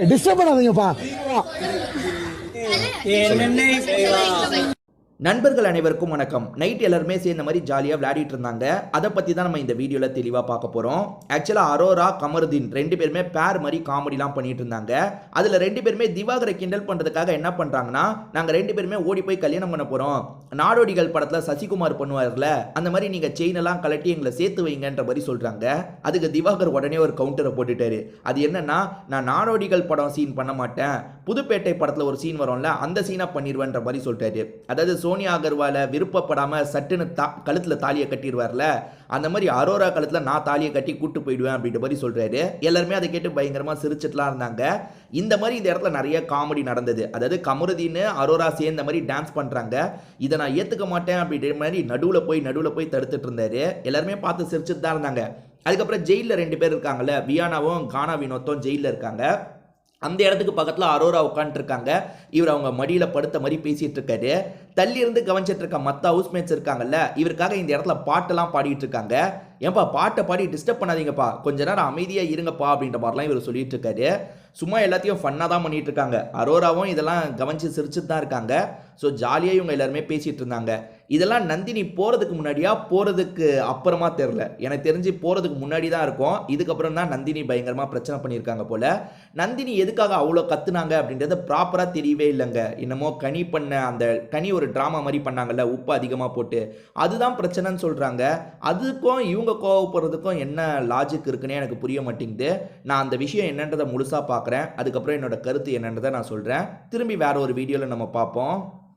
Disturb பண்ணாதீங்கப்பா. நண்பர்கள் அனைவருக்கும் வணக்கம். நைட் எல்லாருமே சேர்ந்த மாதிரி ஜாலியாக விளையாடிட்டு இருந்தாங்க. அதை பற்றி தான் நம்ம இந்த வீடியோவில் தெளிவாக பார்க்க போகிறோம். ஆக்சுவலாக அரோரா கமருதீன் ரெண்டு பேருமே பேர் மாதிரி காமெடிலாம் பண்ணிட்டு இருந்தாங்க. அதில் ரெண்டு பேருமே திவாகரை கிண்டல் பண்ணுறதுக்காக என்ன பண்ணுறாங்கன்னா, நாங்கள் ரெண்டு பேருமே ஓடி போய் கல்யாணம் பண்ண போகிறோம், நாடோடிகள் படத்தில் சசிகுமார் பண்ணுவார்ல அந்த மாதிரி நீங்கள் செயின் எல்லாம் கலட்டி எங்களை சேர்த்து வைங்கன்ற மாதிரி சொல்கிறாங்க. அதுக்கு திவாகர் உடனே ஒரு கவுண்டரை போட்டுட்டாரு. அது என்னன்னா, நான் நாடோடிகள் படம் சீன் பண்ண மாட்டேன், புதுப்பேட்டை படத்தில் ஒரு சீன் வரும்ல அந்த சீனை பண்ணிடுவேன்ற மாதிரி சொல்லிட்டாரு. அதாவது சோனியா அகர்வாலை விருப்பப்படாமல் சட்டுன்னு கழுத்தில் தாலியை கட்டிடுவார்ல, அந்த மாதிரி அரோரா கழுத்தில் நான் தாலியை கட்டி கூட்டு போயிடுவேன் அப்படின்ற மாதிரி சொல்கிறாரு. எல்லாருமே அதை கேட்டு பயங்கரமாக சிரிச்சிட்டுலாம் இருந்தாங்க. இந்த மாதிரி இந்த இடத்துல நிறைய காமெடி நடந்தது. அதாவது கமருதீன் அரோரா சேர்ந்த மாதிரி டான்ஸ் பண்ணுறாங்க. இதை நான் ஏற்றுக்க மாட்டேன் அப்படின்ற மாதிரி நடுவில் போய் தடுத்துட்டு இருந்தாரு. எல்லாருமே பார்த்து சிரிச்சுட்டு தான் இருந்தாங்க. அதுக்கப்புறம் ஜெயிலில் ரெண்டு பேர் இருக்காங்கல்ல, வியானாவும் கானா வினோத்தும் ஜெயிலில் இருக்காங்க. அந்த இடத்துக்கு பக்கத்தில் அரோரா உட்காந்துருக்காங்க. இவர் அவங்க மடியில் படுத்த மாதிரி பேசிகிட்டு இருக்காரு. தள்ளி இருந்து கவனிச்சிட்டு இருக்க மற்ற ஹவுஸ்மேட்ஸ் இருக்காங்கல்ல, இவருக்காக இந்த இடத்துல பாட்டெல்லாம் பாடிட்டு இருக்காங்க. ஏன்பா பாட்டை பாடி டிஸ்டர்ப் பண்ணாதீங்கப்பா, கொஞ்ச நேரம் அமைதியாக இருங்கப்பா அப்படின்ற மாதிரிலாம் இவர் சொல்லிட்டு இருக்காரு. சும்மா எல்லாத்தையும் ஃபன்னாக தான் பண்ணிட்டு இருக்காங்க. அரோராவும் இதெல்லாம் கவனிச்சு சிரிச்சுட்டு தான் இருக்காங்க. ஸோ ஜாலியாக இவங்க எல்லாருமே பேசிகிட்டு இருந்தாங்க. இதெல்லாம் நந்தினி போகிறதுக்கு முன்னாடியா போகிறதுக்கு அப்புறமா தெரில. எனக்கு தெரிஞ்சு போகிறதுக்கு முன்னாடி தான் இருக்கும். இதுக்கப்புறம் தான் நந்தினி பயங்கரமாக பிரச்சனை பண்ணியிருக்காங்க போல். நந்தினி எதுக்காக அவ்வளோ கத்துனாங்க அப்படின்றது ப்ராப்பராக தெரியவே இல்லைங்க. என்னமோ கனி பண்ண அந்த கனி ஒரு ட்ராமா மாதிரி பண்ணாங்கல்ல, உப்பு அதிகமாக போட்டு, அதுதான் பிரச்சனைன்னு சொல்கிறாங்க. அதுக்கும் இவங்க கோவப்படுறதுக்கும் என்ன லாஜிக் இருக்குன்னே எனக்கு புரிய மாட்டேங்குது. நான் அந்த விஷயம் என்னன்றதை முழுசாக பார்க்குறேன். அதுக்கப்புறம் என்னோட கருத்து என்னன்றதை நான் சொல்கிறேன். திரும்பி வேற ஒரு வீடியோவில் நம்ம பார்ப்போம்.